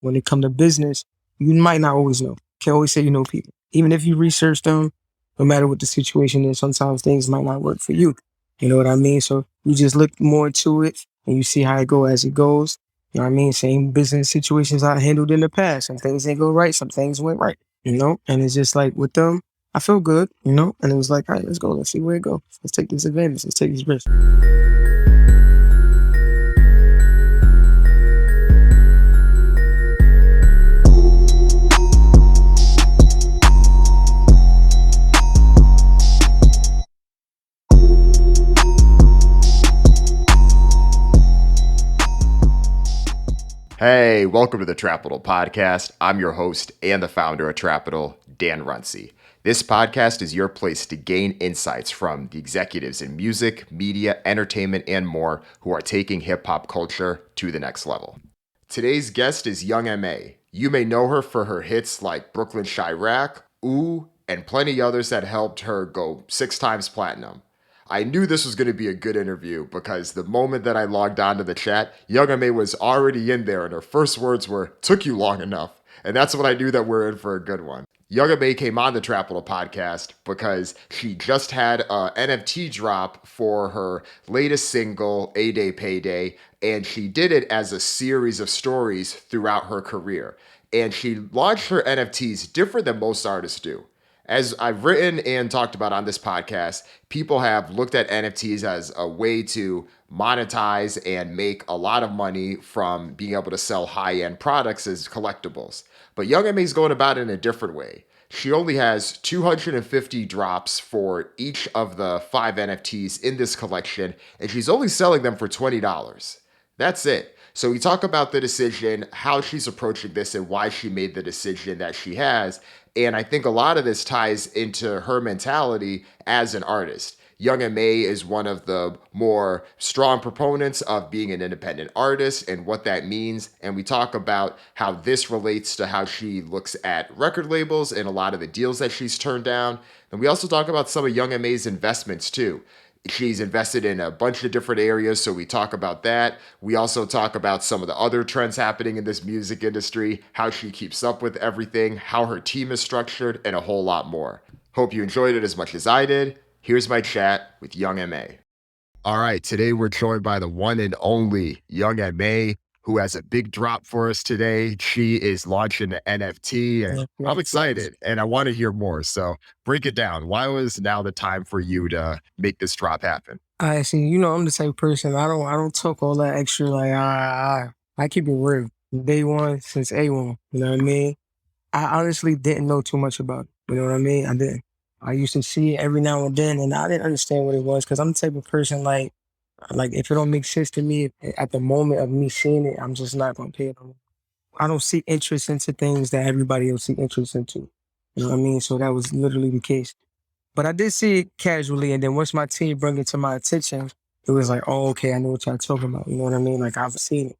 when it come to business, you might not always know. Can't always say you know people. Even if you research them, no matter what the situation is, sometimes things might not work for you. You know what I mean? So you just look more into it and you see how it go as it goes. You know what I mean? Same business situations I handled in the past. Some things didn't go right, some things went right, and it's just like with them, I feel good, and it was like, all right, let's go. Let's see where it goes. Let's take this advantage. Let's take this risk. Hey, welcome to the Trapital podcast. I'm your host and the founder of Trapital, Dan Runcie. This podcast is your place to gain insights from the executives in music, media, entertainment, and more who are taking hip-hop culture to the next level. Today's guest is Young M.A. You may know her for her hits like Brooklyn Chiraq, Ooouuu, and plenty others that helped her go 6 times platinum. I knew this was going to be a good interview because the moment that I logged on to the chat, Young M.A was already in there and her first words were, "Took you long enough." And that's when I knew that we're in for a good one. Young M.A came on the Trapital podcast because she just had a NFT drop for her latest single, A Day Payday, and she did it as a series of stories throughout her career. And she launched her NFTs different than most artists do. As I've written and talked about on this podcast, people have looked at NFTs as a way to monetize and make a lot of money from being able to sell high-end products as collectibles. But Young M.A is going about it in a different way. She only has 250 drops for each of the 5 NFTs in this collection, and she's only selling them for $20. That's it. So we talk about the decision, how she's approaching this, and why she made the decision that she has. And I think a lot of this ties into her mentality as an artist. Young M.A is one of the more strong proponents of being an independent artist and what that means. And we talk about how this relates to how she looks at record labels and a lot of the deals that she's turned down. And we also talk about some of Young M.A's investments too. She's invested in a bunch of different areas, so we talk about that. We also talk about some of the other trends happening in this music industry, how she keeps up with everything, how her team is structured, and a whole lot more. Hope you enjoyed it as much as I did. Here's my chat with Young M.A. All right, today we're joined by the one and only Young M.A, who has a big drop for us today. She is launching the NFT, and I'm excited, and I want to hear more. So break it down. Why was now the time for you to make this drop happen? I see. I'm the type of person. I don't talk all that extra. Like I keep it real. Day one since A1. You know what I mean? I honestly didn't know too much about it. You know what I mean? I didn't. I used to see it every now and then, and I didn't understand what it was because I'm the type of person like if it don't make sense to me at the moment of me seeing it, I'm just not gonna pay it. I don't see interest into things that everybody else see interest into. You know what I mean? So that was literally the case. But I did see it casually, and then once my team brought it to my attention, it was like, oh, okay, I know what y'all talking about. You know what I mean? Like I've seen it.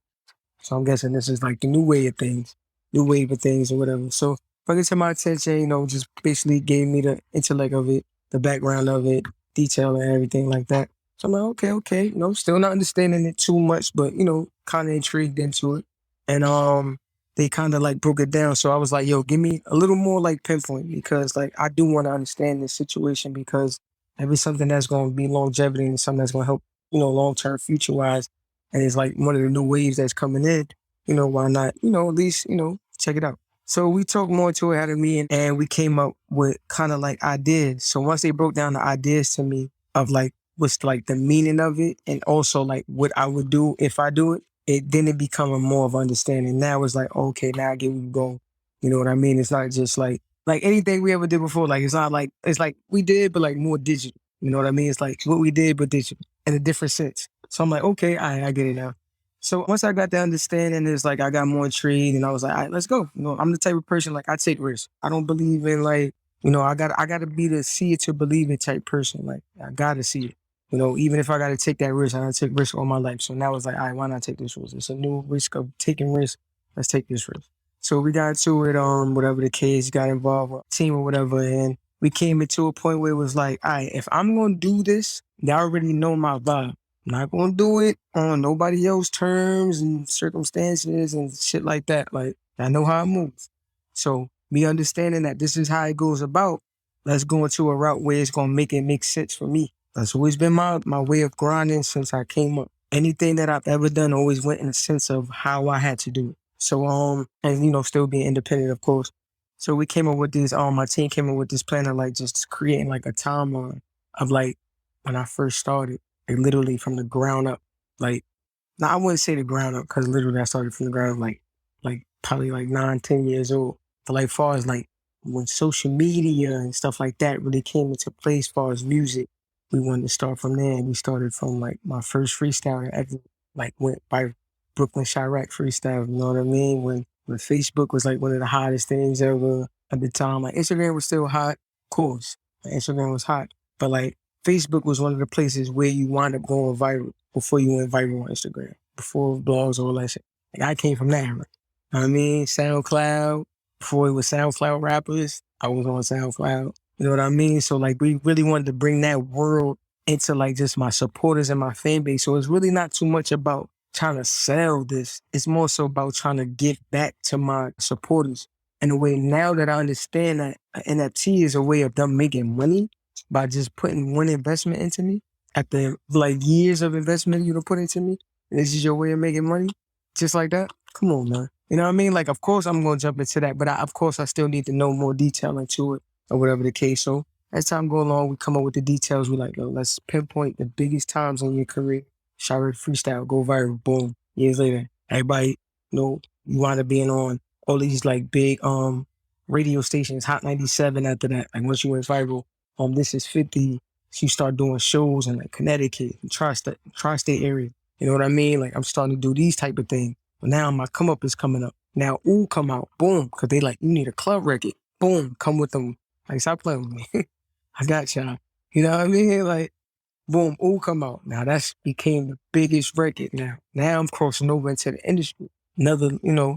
So I'm guessing this is like the new wave of things or whatever. So brought it to my attention, just basically gave me the intellect of it, the background of it, detail and everything like that. So I'm like, okay, still not understanding it too much, but kind of intrigued into it. And they kind of like broke it down. So I was like, yo, give me a little more like pinpoint because like I do want to understand this situation because if it's something that's going to be longevity and something that's going to help, long-term future wise. And it's like one of the new waves that's coming in, why not, at least, check it out. So we talked more to it out of me and we came up with kind of like ideas. So once they broke down the ideas to me of like what's like the meaning of it and also like what I would do if I do it, then it become a more of understanding. Now it's like, okay, now I get where you go. You know what I mean? It's not just like anything we ever did before. Like it's not like it's like we did, but like more digital. You know what I mean? It's like what we did, but digital in a different sense. So I'm like, okay, I get it now. So once I got the understanding, it's like I got more intrigued and I was like, all right, let's go. I'm the type of person like I take risks. I don't believe in like, I gotta be the see it to believe it type person. Like I gotta see it. Even if I got to take that risk, I got to take risk all my life. So now it's like, all right, why not take this risk? It's a new risk of taking risk. Let's take this risk. So we got to it, whatever the case, got involved with team or whatever. And we came into a point where it was like, all right, if I'm going to do this, they already know my vibe. I'm not going to do it on nobody else's terms and circumstances and shit like that. Like, I know how it moves. So me understanding that this is how it goes about, let's go into a route where it's gonna make it make sense for me. That's always been my way of grinding since I came up. Anything that I've ever done always went in the sense of how I had to do it. So and still being independent, of course. So we came up with this, my team came up with this plan of like just creating like a timeline of like when I first started, like literally from the ground up. Like, now I wouldn't say the ground up because literally I started from the ground up like probably like 9, 10 years old. But like far as like when social media and stuff like that really came into play as far as music, we wanted to start from there. And we started from like my first freestyle that ever like went by Brooklyn Chiraq freestyle, you know what I mean? When Facebook was like one of the hottest things ever at the time. Like Instagram was still hot, of course. Like, Instagram was hot. But like Facebook was one of the places where you wind up going viral before you went viral on Instagram, before blogs, all that shit. Like I came from that, right? You know what I mean? SoundCloud, before it was SoundCloud rappers, I was on SoundCloud. You know what I mean? So like we really wanted to bring that world into like just my supporters and my fan base. So it's really not too much about trying to sell this. It's more so about trying to give back to my supporters. In a way, now that I understand that an NFT is a way of them making money by just putting one investment into me, after like years of investment you put into me, and this is your way of making money, just like that. Come on, man. You know what I mean? Like, of course I'm gonna jump into that, but of course I still need to know more detail into it or whatever the case. So as time go along, we come up with the details. We like, let's pinpoint the biggest times in your career. Shout freestyle, go viral, boom. Years later, everybody, you wind up being on all these like big radio stations, Hot 97 after that. Like once you went viral, This Is 50, you start doing shows in like Connecticut, tri-state area. You know what I mean? Like I'm starting to do these type of things. But now my come up is coming up. Now Ooouuu come out, boom, because they like, you need a club record. Boom, come with them. Like, stop playing with me. I got y'all. You know what I mean? Like, boom, Ooouuu come out. Now that's became the biggest record now. Now I'm crossing over into the industry. Another,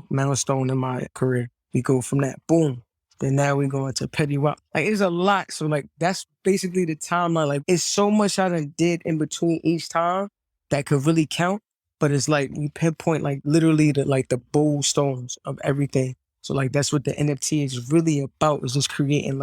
milestone in my career. We go from that, boom. Then now we go into Petty Rock. Like, it's a lot. So, like, that's basically the timeline. Like, it's so much I done did in between each time that could really count. But it's like, we pinpoint, like, literally the bold stones of everything. So, like, that's what the NFT is really about, is just creating,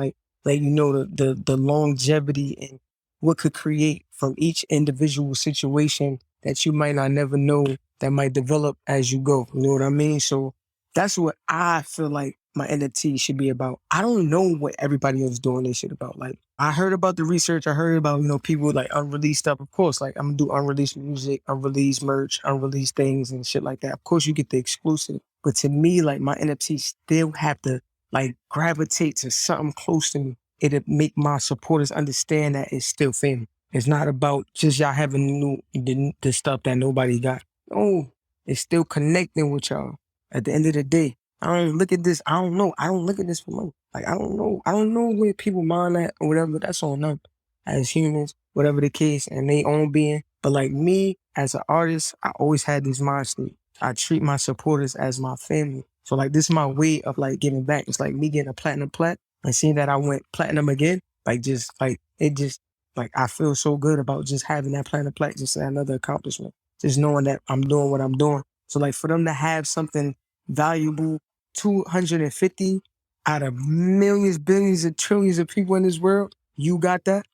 the longevity and what could create from each individual situation that you might not never know that might develop as you go. You know what I mean? So that's what I feel like my NFT should be about. I don't know what everybody else doing this shit about. Like, I heard about the research. I heard about, people like unreleased stuff. Of course, like I'm gonna do unreleased music, unreleased merch, unreleased things and shit like that. Of course you get the exclusive. But to me, like my NFT still have to like gravitate to something close to me. It'll make my supporters understand that it's still family. It's not about just y'all having the stuff that nobody got. No, it's still connecting with y'all. At the end of the day, I don't look at this. I don't know. I don't look at this for money. Like, I don't know. I don't know where people mind at or whatever. That's on them as humans, whatever the case, and they own being. But like me as an artist, I always had this mind state. I treat my supporters as my family. So like, this is my way of like giving back. It's like me getting a platinum plat and seeing that I went platinum again. Like, just like, it just, like, I feel so good about just having that platinum plat, just another accomplishment. Just knowing that I'm doing what I'm doing. So like, for them to have something valuable, 250 out of millions, billions, and trillions of people in this world, you got that?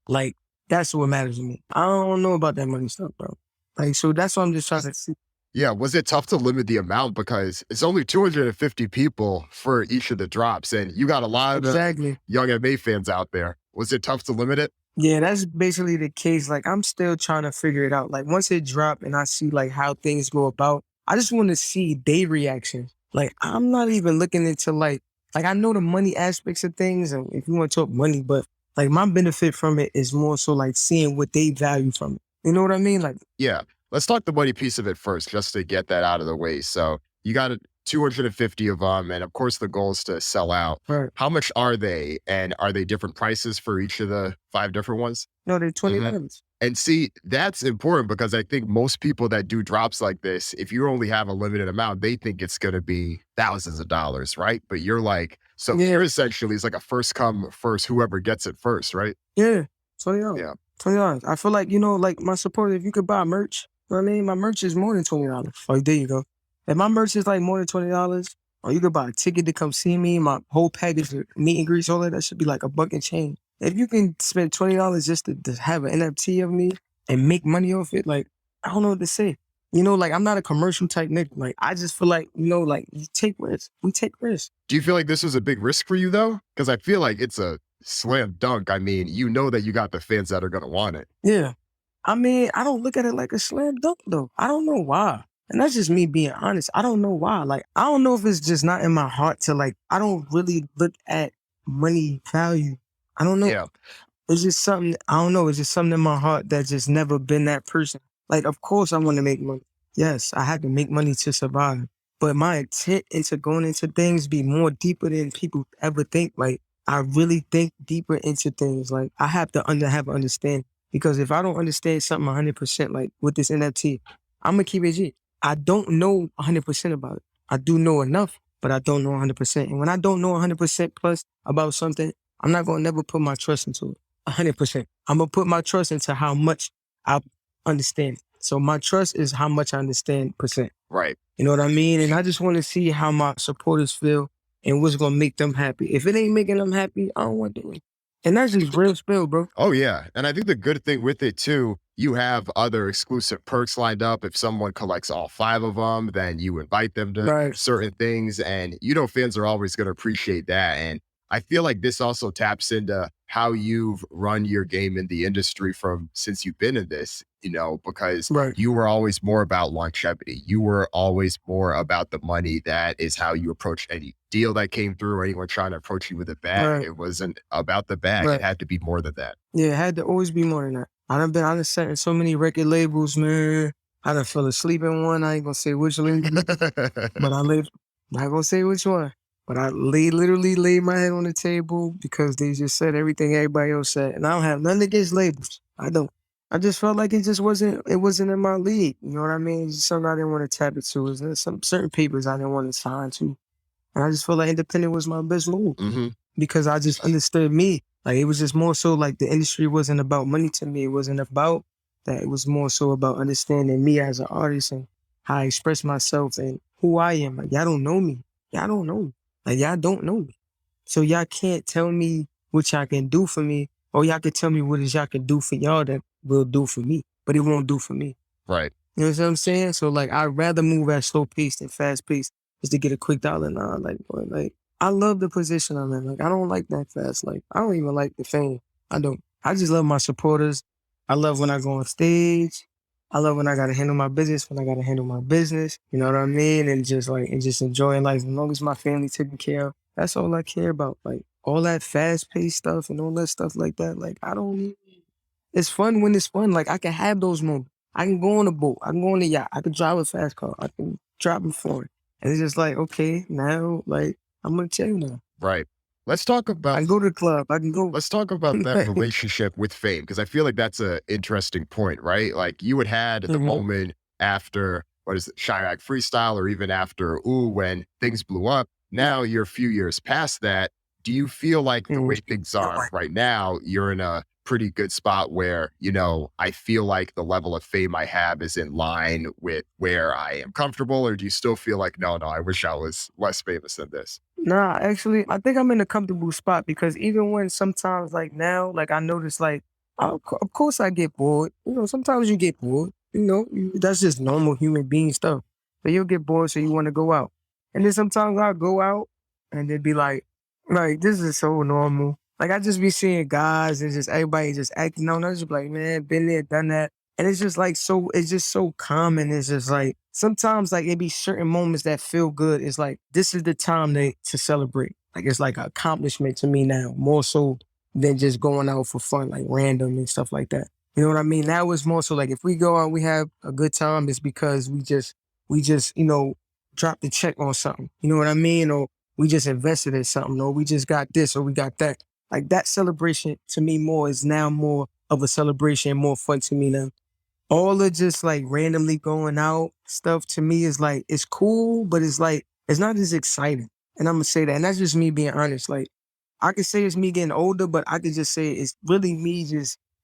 Like, that's what matters to me. I don't know about that money stuff, bro. Like, so that's what I'm just trying to see. Yeah, was it tough to limit the amount because it's only 250 people for each of the drops, and you got a lot of Young M.A fans out there. Was it tough to limit it? Yeah, that's basically the case. Like, I'm still trying to figure it out. Like, once it dropped and I see like how things go about, I just want to see their reaction. Like, I'm not even looking into like I know the money aspects of things, and if you want to talk money, but like my benefit from it is more so like seeing what they value from it. You know what I mean? Like, yeah. Let's talk the money piece of it first, just to get that out of the way. So you got 250 of them, and of course the goal is to sell out. Right. How much are they, and are they different prices for each of the 5 different ones? No, they're $20. Mm-hmm. And see, that's important because I think most people that do drops like this, if you only have a limited amount, they think it's going to be thousands of dollars, right? But you're like, so here essentially it's like a first come first, whoever gets it first, right? Yeah, $20. Yeah. $20. I feel like, like my support, if you could buy merch, you know what I mean? My merch is more than $20. Like, there you go. If my merch is like more than $20, Or you could buy a ticket to come see me, my whole package, meet and greets, all that should be like a buck and change. If you can spend $20 just to have an NFT of me and make money off it, like, I don't know what to say. You know, like, I'm not a commercial type nigga. Like, I just feel like, you know, like, you take risks. We take risks. Do you feel like this was a big risk for you though? Because I feel like it's a slam dunk. I mean, you know that you got the fans that are going to want it. Yeah. I mean, I don't look at it like a slam dunk though. I don't know why. And that's just me being honest. I don't know why. Like, I don't know if it's just not in my heart to like, I don't really look at money value. I don't know. Yeah. It's just something, I don't know. It's just something in my heart that's just never been that person. Like, of course I want to make money. Yes, I have to make money to survive. But my intent into going into things be more deeper than people ever think. Like, I really think deeper into things. Like, I have to have an understanding. Because if I don't understand something 100%, like with this NFT, I'm going to keep it G. I don't know 100% about it. I do know enough, but I don't know 100%. And when I don't know 100% plus about something, I'm not going to never put my trust into it. 100%. I'm going to put my trust into how much I understand. So my trust is how much I understand percent. Right. You know what I mean? And I just want to see how my supporters feel and what's going to make them happy. If it ain't making them happy, I don't want to do it. And that's just real spill, bro. Oh, yeah. And I think the good thing with it, too, you have other exclusive perks lined up. If someone collects all 5 of them, then you invite them to certain things. And, you know, fans are always going to appreciate that. And I feel like this also taps into how you've run your game in the industry from since you've been in this, you know, because you were always more about longevity. You were always more about the money. That is how you approach any deal that came through or anyone trying to approach you with a bag. It wasn't about the bag. It had to be more than that. Yeah, it had to always be more than that. I done sat in so many record labels, man. I done fell asleep in one. I ain't gonna say which label, but I live. Not gonna say which one. But I literally laid my head on the table because they just said everything everybody else said. And I don't have nothing against labels. I don't. I just felt like it wasn't in my league. You know what I mean? It's just something I didn't want to tap into. It's some certain papers I didn't want to sign to. And I just felt like independent was my best move. Because I just understood me. Like, it was just more so like the industry wasn't about money to me. It wasn't about that. It was more so about understanding me as an artist and how I express myself and who I am. Like, y'all don't know me. Y'all don't know me. Like, y'all don't know me. So y'all can't tell me what y'all can do for me, or y'all can tell me what y'all can do for y'all that will do for me, but it won't do for me. Right. You know what I'm saying? So, like, I'd rather move at slow pace than fast pace just to get a quick dollar. Nah, like, boy, like, I love the position I'm in. Like, I don't like that fast. Like, I don't even like the fame. I don't. I just love my supporters. I love when I go on stage. I love when I gotta handle my business, when I gotta handle my business. You know what I mean? And just enjoying life. As long as my family taken care of, that's all I care about. Like, all that fast-paced stuff and all that stuff like that. Like, I don't. It's fun when it's fun. Like, I can have those moments. I can go on a boat. I can go on a yacht. I can drive a fast car. I can drive a foreign. And it's just like, okay, now, like, I'm gonna chill now. Right. Let's talk about. I can go to the club. I can go. Let's talk about that relationship with fame, because I feel like that's an interesting point, right? Like, you had the moment after, what is it, Chiraq Freestyle, or even after Ooouuu, when things blew up. Now you're a few years past that. Do you feel like the way things are right now, you're in a pretty good spot where, you know, I feel like the level of fame I have is in line with where I am comfortable? Or do you still feel like, no, I wish I was less famous than this? Nah, actually, I think I'm in a comfortable spot because even when sometimes, like now, like I notice, like, of course I get bored. You know, sometimes you get bored. You know, that's just normal human being stuff. So you'll get bored, so you want to go out. And then sometimes I'll go out and they'd be like, this is so normal. Like, I just be seeing guys and just everybody just acting on. I just be like, man, been there, done that. And it's just like, it's just so common. It's just like, sometimes like it be certain moments that feel good. It's like, this is the time to celebrate. Like, it's like an accomplishment to me now, more so than just going out for fun, like random and stuff like that. You know what I mean? Now it's more so like, if we go out, we have a good time, it's because we just, you know, dropped the check on something. You know what I mean? Or we just invested in something, or we just got this, or we got that. Like, that celebration to me is now more of a celebration, more fun to me now. All the just like randomly going out stuff to me is like, it's cool, but it's like, it's not as exciting. And I'm gonna say that. And that's just me being honest. Like, I could say it's me getting older, but I could just say it's really me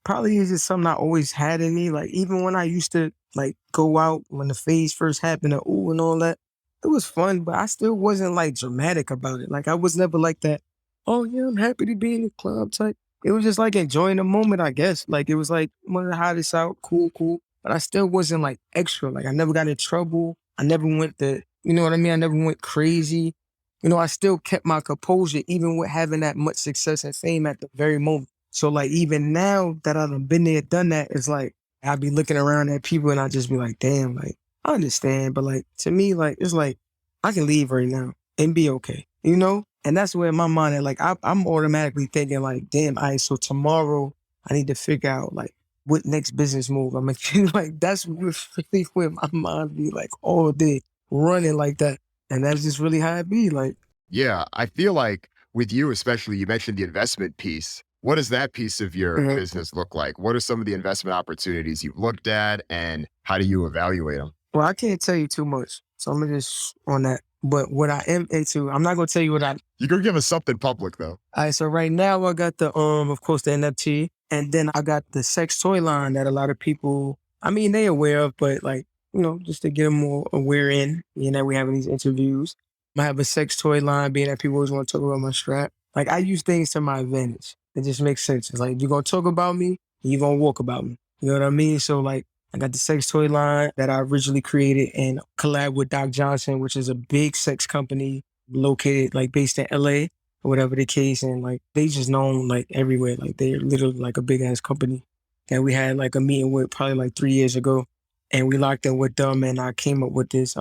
probably is just something I always had in me. Like, even when I used to like go out when the phase first happened, Ooouuu and all that, it was fun, but I still wasn't like dramatic about it. Like I was never like that, oh yeah, I'm happy to be in the club type. It was just like enjoying the moment, I guess. Like it was like one of the hottest out, cool, cool. But I still wasn't like extra. Like I never got in trouble. I never went you know what I mean? I never went crazy. You know, I still kept my composure even with having that much success and fame at the very moment. So like even now that I've been there, done that, it's like I'll be looking around at people and I just be like, damn, like I understand. But like to me, like it's like I can leave right now and be okay, you know? And that's where my mind, like I'm automatically thinking like, damn, all right, so tomorrow I need to figure out like what next business move I'm making. Like that's really where my mind be like all day running like that. And that's just really how it be. Like, Yeah, I feel like with you, especially, you mentioned the investment piece. What does that piece of your business look like? What are some of the investment opportunities you've looked at, and how do you evaluate them? well, I can't tell you too much. So I'm gonna just on that. But what I am into, I'm not gonna tell you what I. You can give us something public though. All right, so right now I got the of course the NFT, and then I got the sex toy line that a lot of people, I mean, they aware of, but like you know, just to get them more aware in, you know, we having these interviews. I have a sex toy line, being that people always want to talk about my strap. Like I use things to my advantage. It just makes sense. It's like you're gonna talk about me, you're gonna walk about me. You know what I mean? So like I got the sex toy line that I originally created and collab with Doc Johnson, which is a big sex company located like based in LA or whatever the case. And like they just known like everywhere. Like they're literally like a big ass company that we had like a meeting with probably like 3 years ago. And we locked in with them and I came up with this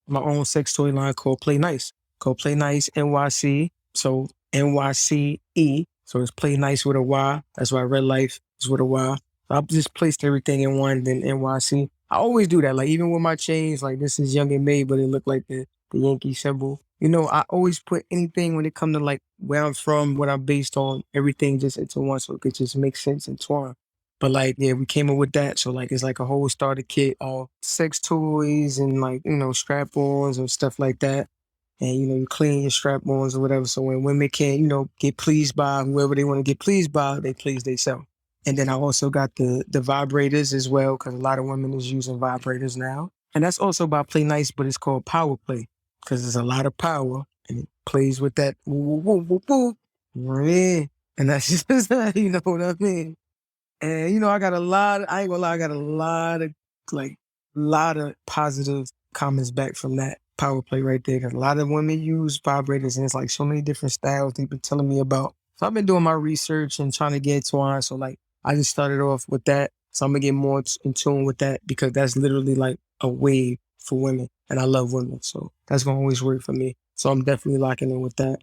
my own sex toy line called Play Nice. Called Play Nice NYC. So NYCE. So it's Play Nice with a Y. That's why Red Life is with a Y. So I just placed everything in one, then NYC. I always do that. Like even with my chains, like this is Young M.A, but it looked like the Yankee symbol. You know, I always put anything when it comes to like where I'm from, what I'm based on, everything just into one so it could just make sense and twine. But like, yeah, we came up with that. So like, it's like a whole starter kit, all sex toys and like, you know, strap-ons and stuff like that. And, you know, you clean your strap-ons or whatever. So when women can, you know, get pleased by whoever they want to get pleased by, they please themselves. And then I also got the vibrators as well, because a lot of women is using vibrators now. And that's also by Play Nice, but it's called Power Play, because there's a lot of power and it plays with that woo, woo, woo, woo, woo. Yeah. And that's just, you know what I mean? And, you know, I ain't gonna lie, I got lot of positive comments back from that power play right there. Cause a lot of women use vibrators and it's like so many different styles they've been telling me about. So I've been doing my research and trying to get twine. So like, I just started off with that. So I'm gonna get more in tune with that because that's literally like a wave for women. And I love women. So that's gonna always work for me. So I'm definitely locking in with that,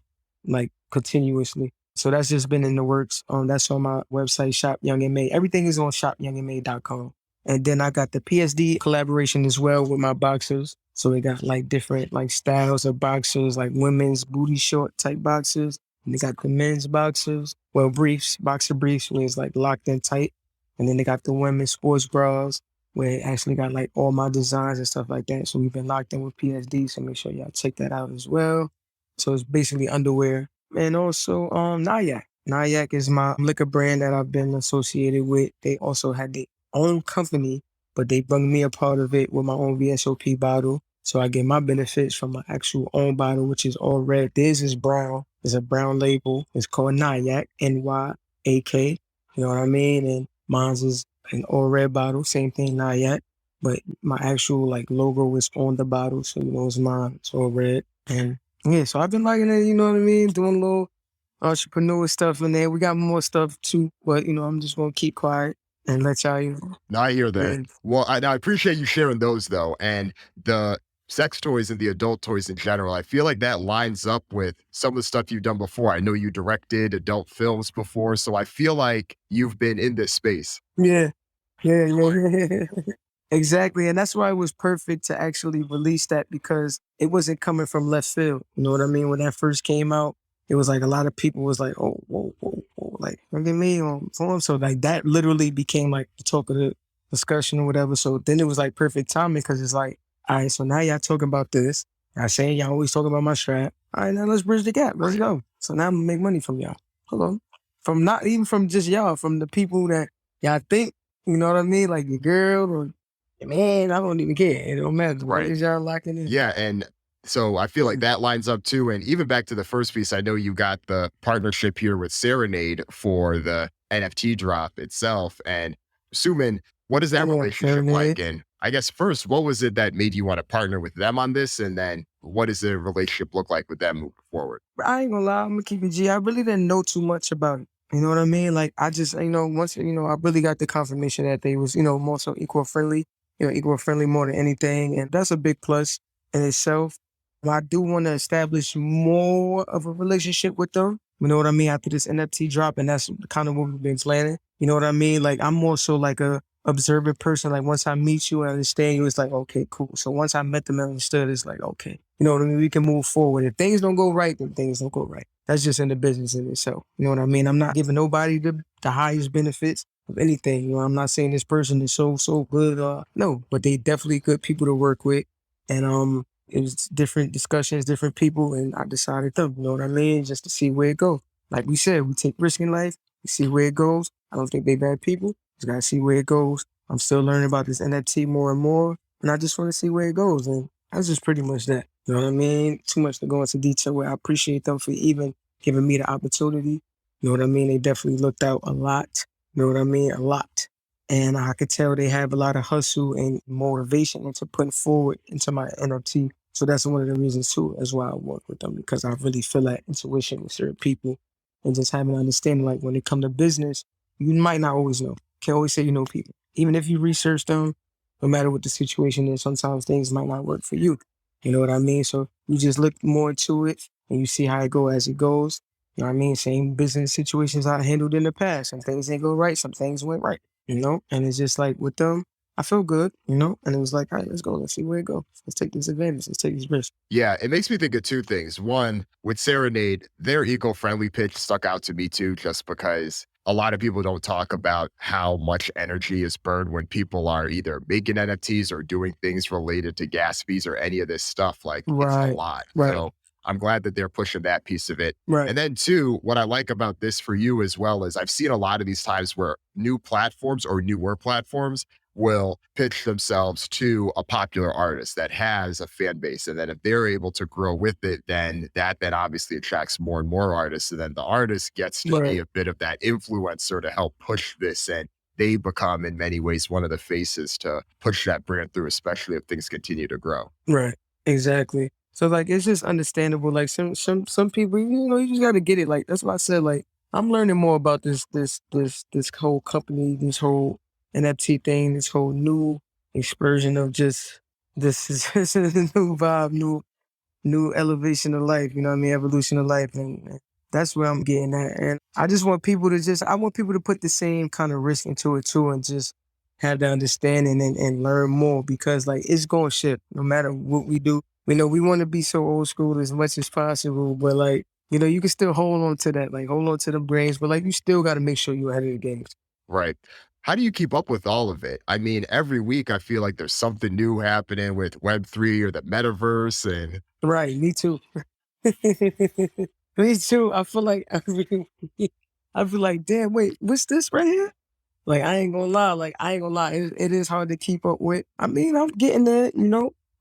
like continuously. So that's just been in the works. That's on my website, Shop Young M.A. Everything is on shopyoungma.com. And then I got the PSD collaboration as well with my boxers. So they got like different like styles of boxers, like women's booty short type boxers. And they got the men's boxers, well, briefs, boxer briefs, where it's like locked in tight. And then they got the women's sports bras, where it actually got like all my designs and stuff like that. So we've been locked in with PSD. So make sure y'all check that out as well. So it's basically underwear. And also Nyack. Nyack is my liquor brand that I've been associated with. They also had their own company, but they brought me a part of it with my own VSOP bottle. So I get my benefits from my actual own bottle, which is all red. Theirs is brown. It's a brown label. It's called Nyack, N-Y-A-K. You know what I mean? And mine's is an all red bottle, same thing, Nyack. But my actual like logo is on the bottle, so you know it's mine. It's all red. And yeah, so I've been liking it, you know what I mean? Doing a little entrepreneur stuff in there. We got more stuff too, but you know, I'm just gonna keep quiet and let y'all, you know. No, I hear that. Yeah. Well, I appreciate you sharing those though. And the sex toys and the adult toys in general, I feel like that lines up with some of the stuff you've done before. I know you directed adult films before, so I feel like you've been in this space. Yeah. Yeah. Exactly. And that's why it was perfect to actually release that because it wasn't coming from left field. You know what I mean? When that first came out, it was like a lot of people was like, oh, whoa, whoa, whoa, like, look at me on film. So like that literally became like the talk of the discussion or whatever. So then it was like perfect timing because it's like, all right, so now y'all talking about this. Y'all saying y'all always talking about my strap. All right, now let's bridge the gap. Let's go. So now I'm gonna make money from y'all. Hold on. From not even from just y'all, from the people that y'all think, you know what I mean? Like your girl or man, I don't even care. It don't matter. What Right. is y'all locking in? Yeah, and So I feel like that lines up too. And even back to the first piece, I know you got the partnership here with Serenade for the NFT drop itself. And assuming, what is that Yeah, relationship like? Serenade. And I guess first, what was it that made you want to partner with them on this? And then what does the relationship look like with them moving forward? I ain't gonna lie, I'm gonna keep it G. I really didn't know too much about it. You know what I mean? Like I just, once, I really got the confirmation that they was, more so equal friendly, equal friendly more than anything. And that's a big plus in itself. But I do want to establish more of a relationship with them. You know what I mean? After this NFT drop, and that's kind of what we've been planning. You know what I mean? Like I'm more so like a observant person. Like once I meet you and understand you, it's like, okay, cool. So once I met them and understood, it's like, okay, you know what I mean? We can move forward. If things don't go right, then things don't go right. That's just in the business in itself. You know what I mean? I'm not giving nobody the highest benefits of anything. I'm not saying this person is so good. No, but they definitely good people to work with. And it was different discussions, different people, and I decided to, you know what I mean? Just to see where it goes. Like we said, we take risk in life, we see where it goes. I don't think they bad people. Just gotta see where it goes. I'm still learning about this NFT more and more, and I just want to see where it goes. And that's just pretty much that. You know what I mean? Too much to go into detail where I appreciate them for even giving me the opportunity. You know what I mean? They definitely looked out a lot. You know what I mean? A lot. And I could tell they have a lot of hustle and motivation into putting forward into my NFT. So that's one of the reasons too, as why I work with them, because I really feel that intuition with certain people and just having an understanding, like when it comes to business, you might not always know. Can't always say you know people. Even if you research them, no matter what the situation is, sometimes things might not work for you. You know what I mean? So you just look more into it and you see how it goes as it goes. You know what I mean? Same business situations I handled in the past. Some things didn't go right, some things went right, And it's just like with them, I feel good, And it was like, all right, let's go. Let's see where it goes. Let's take this advantage. Let's take this risk. Yeah, it makes me think of two things. One, with Serenade, their eco-friendly pitch stuck out to me too, just because a lot of people don't talk about how much energy is burned when people are either making NFTs or doing things related to gas fees or any of this stuff. Like it's a Right. lot. Right. So I'm glad that they're pushing that piece of it. Right. And then two, what I like about this for you as well is I've seen a lot of these times where new platforms or newer platforms will pitch themselves to a popular artist that has a fan base. And then if they're able to grow with it, then that obviously attracts more and more artists. And then the artist gets to be a bit of that influencer to help push this. And they become in many ways one of the faces to push that brand through, especially if things continue to grow. Right. Exactly. So like it's just understandable. Like some people, you just gotta get it. Like that's why I said, like, I'm learning more about this whole company, this whole NFT thing, this whole new explosion of just this is a new vibe, new elevation of life, you know what I mean? Evolution of life. And that's where I'm getting at. And I just want people to I want people to put the same kind of risk into it too and just have the understanding and learn more, because like it's going to shift no matter what we do. We know we want to be so old school as much as possible, but like, you can still hold on to that, like hold on to the brains, but like you still got to make sure you're ahead of the game. Right. How do you keep up with all of it? I mean, every week I feel like there's something new happening with Web3 or the metaverse. And Right, me too. Me too. I feel like I feel like, damn, wait, what's this right here? Like I ain't gonna lie, it is hard to keep up with. I mean, I'm getting there.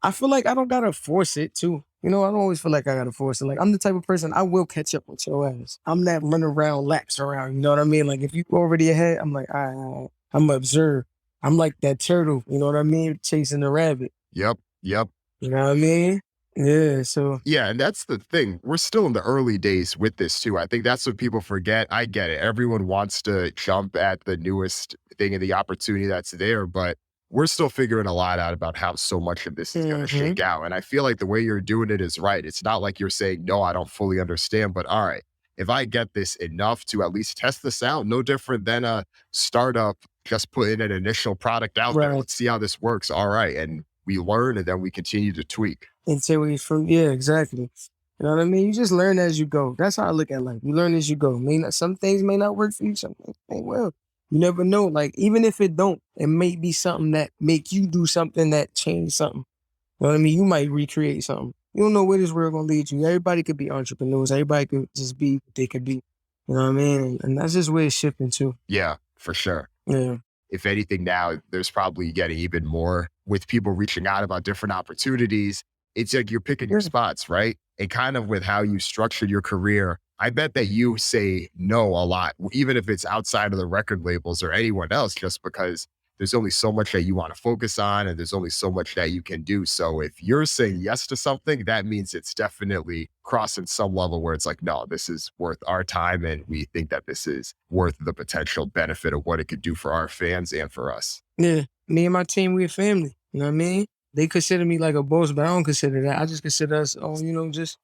I feel like I don't gotta force it too. I don't always feel like I gotta force it. Like I'm the type of person I will catch up with your ass. I'm not running around laps around. You know what I mean? Like if you already ahead, I'm like, all right, I'm gonna observe. I'm like that turtle. You know what I mean? Chasing the rabbit. Yep. You know what I mean? Yeah. So Yeah, and that's the thing. We're still in the early days with this too. I think that's what people forget. I get it. Everyone wants to jump at the newest thing and the opportunity that's there, but we're still figuring a lot out about how so much of this is going to shake out. And I feel like the way you're doing it is right. It's not like you're saying, no, I don't fully understand, but all right, if I get this enough to at least test this out, no different than a startup just putting an initial product out there. Let's see how this works. All right. And we learn and then we continue to tweak. Until yeah, exactly. You know what I mean? You just learn as you go. That's how I look at life. You learn as you go. Some things may not work for you, some things may well. You never know. Like, even if it don't, it may be something that make you do something that change something. You know what I mean? You might recreate something. You don't know where this world gonna lead you. Everybody could be entrepreneurs. Everybody could just be what they could be. You know what I mean? And that's just where it's shifting to. Yeah, for sure. Yeah. If anything now, there's probably getting even more with people reaching out about different opportunities. it's like you're picking your spots, right? And kind of with how you structured your career, I bet that you say no a lot, even if it's outside of the record labels or anyone else, just because there's only so much that you want to focus on and there's only so much that you can do. So if you're saying yes to something, that means it's definitely crossing some level where it's like, no, this is worth our time. And we think that this is worth the potential benefit of what it could do for our fans and for us. Yeah. Me and my team, we're family. You know what I mean? They consider me like a boss, but I don't consider that. I just consider us, just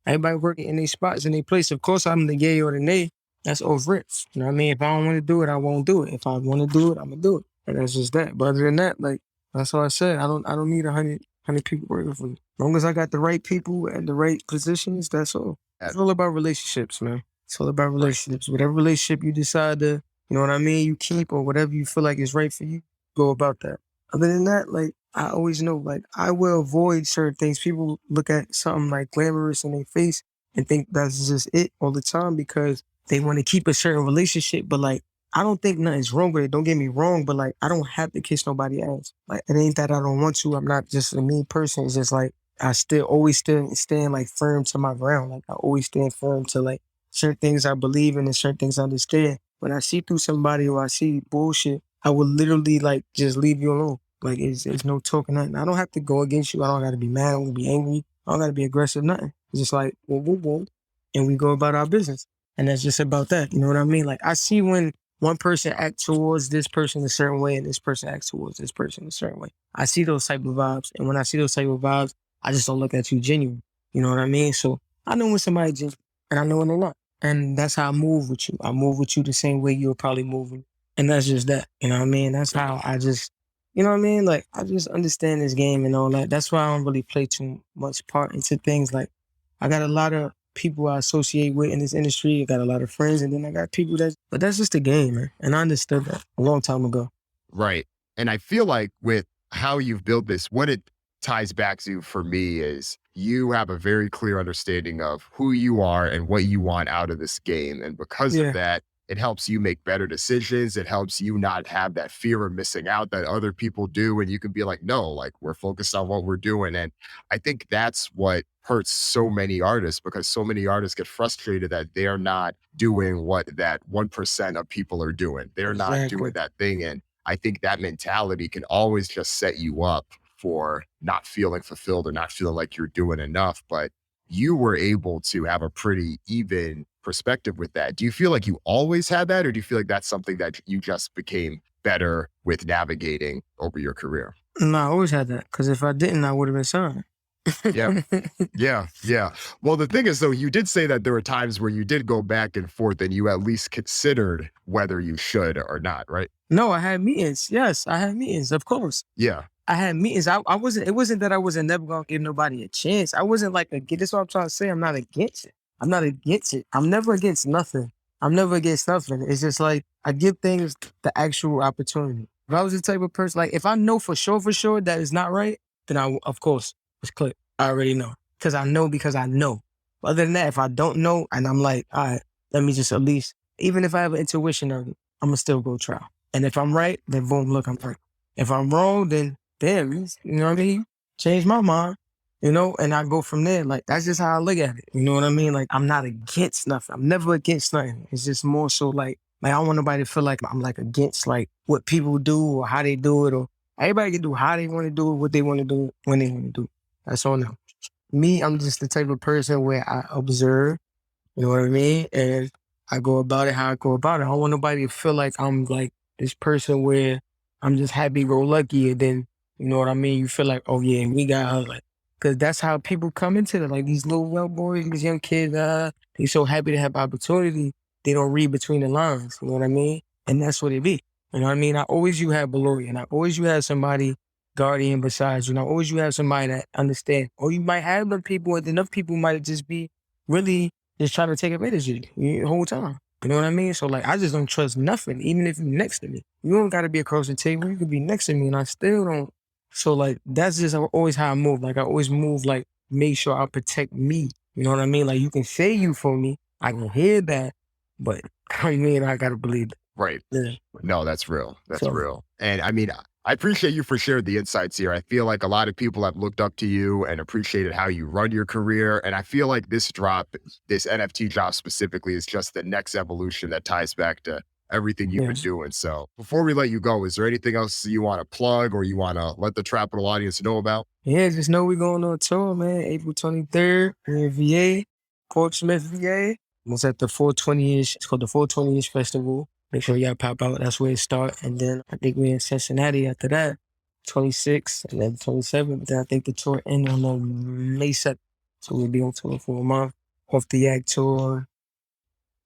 everybody working in their spots, in their place. Of course, I'm the yay or the nay. That's over it. You know what I mean? If I don't want to do it, I won't do it. If I want to do it, I'm gonna do it. And that's just that. But other than that, like, that's all I said. I don't need 100 people working for me. As long as I got the right people at the right positions, that's all. It's all about relationships, man. It's all about relationships. Whatever relationship you decide to, you know what I mean, you keep, or whatever you feel like is right for you, go about that. Other than that, like, I always know, like, I will avoid certain things. People look at something like glamorous in their face and think that's just it all the time because they want to keep a certain relationship. But like, I don't think nothing's wrong with it. Don't get me wrong, but like, I don't have to kiss nobody else. Like, it ain't that I don't want to. I'm not just a mean person. It's just like, I always stand like firm to my ground. Like, I always stand firm to like certain things I believe in and certain things I understand. When I see through somebody or I see bullshit, I will literally like just leave you alone. Like, it's no talking nothing. I don't have to go against you. I don't got to be mad. I don't got to be angry. I don't got to be aggressive, nothing. It's just like, whoa, whoa, whoa. And we go about our business. And that's just about that. You know what I mean? Like, I see when one person acts towards this person a certain way and this person acts towards this person a certain way. I see those type of vibes. And when I see those type of vibes, I just don't look at you genuine. You know what I mean? So I know when somebody's genuine and I know when they're not. And that's how I move with you. I move with you the same way you'll probably move with me. And that's just that. You know what I mean? That's how I just, you know what I mean? Like, I just understand this game and all that. That's why I don't really play too much part into things. Like, I got a lot of people I associate with in this industry. I got a lot of friends, and then I got people but that's just the game, man. And I understood that a long time ago. Right. And I feel like with how you've built this, what it ties back to for me is you have a very clear understanding of who you are and what you want out of this game. And because of that, it helps you make better decisions. It helps you not have that fear of missing out that other people do. And you can be like, no, like we're focused on what we're doing. And I think that's what hurts so many artists because so many artists get frustrated that they're not doing what that 1% of people are doing. They're not doing that thing. And I think that mentality can always just set you up for not feeling fulfilled or not feeling like you're doing enough. But you were able to have a pretty even perspective with that. Do you feel like you always had that, or do you feel like that's something that you just became better with navigating over your career? No, I always had that, because if I didn't, I would have been signed. Yeah. Well, the thing is, though, you did say that there were times where you did go back and forth and you at least considered whether you should or not, right? No, I had meetings. Yes, I had meetings, of course. Yeah. I had meetings. I wasn't, it wasn't that I wasn't never going to give nobody a chance. I wasn't like, this is what I'm trying to say. I'm not against it. I'm not against it. I'm never against nothing. I'm never against nothing. It's just like, I give things the actual opportunity. If I was the type of person, like, if I know for sure that it's not right, then I, of course, it's click. I already know. Because I know. But other than that, if I don't know, and I'm like, all right, let me just at least, even if I have an intuition of it, I'm going to still go try. And if I'm right, then boom, look, I'm right. If I'm wrong, then damn, you know what I mean? Change my mind, and I go from there. Like, that's just how I look at it. You know what I mean? Like, I'm not against nothing. I'm never against nothing. It's just more so like I don't want nobody to feel like I'm like against like what people do or how they do it, or everybody can do how they want to do it, what they want to do, when they want to do it. That's all now. Me, I'm just the type of person where I observe, you know what I mean? And I go about it how I go about it. I don't want nobody to feel like I'm like this person where I'm just happy-go-lucky, and then, you know what I mean? You feel like, oh yeah, we got her, like, because that's how people come into it. Like, these little well boys, these young kids, they so happy to have opportunity, they don't read between the lines, you know what I mean? And that's what it be. You know what I mean? I always you have below you, and I always you have somebody guardian besides you. And I always you have somebody that understand. Or you might have enough people, and enough people might just be really just trying to take advantage of you the whole time. You know what I mean? So, like, I just don't trust nothing, even if you're next to me. You don't got to be across the table. You could be next to me, and I still don't. So, like, that's just always how I move. Like, I always move, like, make sure I protect me. You know what I mean? Like, you can say you for me. I can hear that. But, I mean, I got to believe it. Right. Yeah. No, that's real. That's real. And I mean, I appreciate you for sharing the insights here. I feel like a lot of people have looked up to you and appreciated how you run your career. And I feel like this drop, this NFT drop specifically, is just the next evolution that ties back to everything you've been doing. So before we let you go, is there anything else you want to plug or you want to let the Trapital audience know about? Yeah, just know we're going on tour, man. April 23rd, we're in VA, Portsmouth, VA. It's at the 420-ish. It's called the 420-ish Festival. Make sure y'all pop out. That's where it starts. And then I think we're in Cincinnati after that, 26th and then 27th. Then I think the tour ends on May 7th. So we'll be on tour for a month. Off the Yak tour.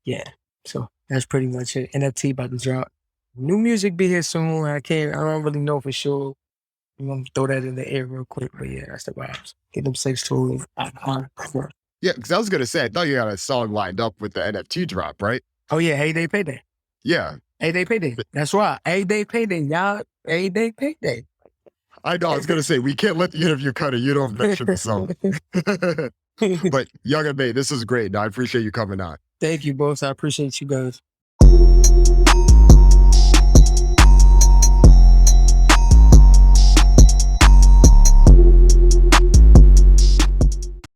Yeah. So that's pretty much it. NFT about to drop. New music be here soon. I don't really know for sure. I'm gonna throw that in the air real quick. But yeah, that's the vibes. Get them 6 tours. Yeah, because I was going to say, I thought you had a song lined up with the NFT drop, right? Oh yeah, Day Payday. Yeah. Day Payday. That's right. Day Payday, y'all. Day Payday. I know. I was going to say, we can't let the interview cut it. You don't mention the song. But Young M.A, this is great. No, I appreciate you coming on. Thank you, boss. I appreciate you guys.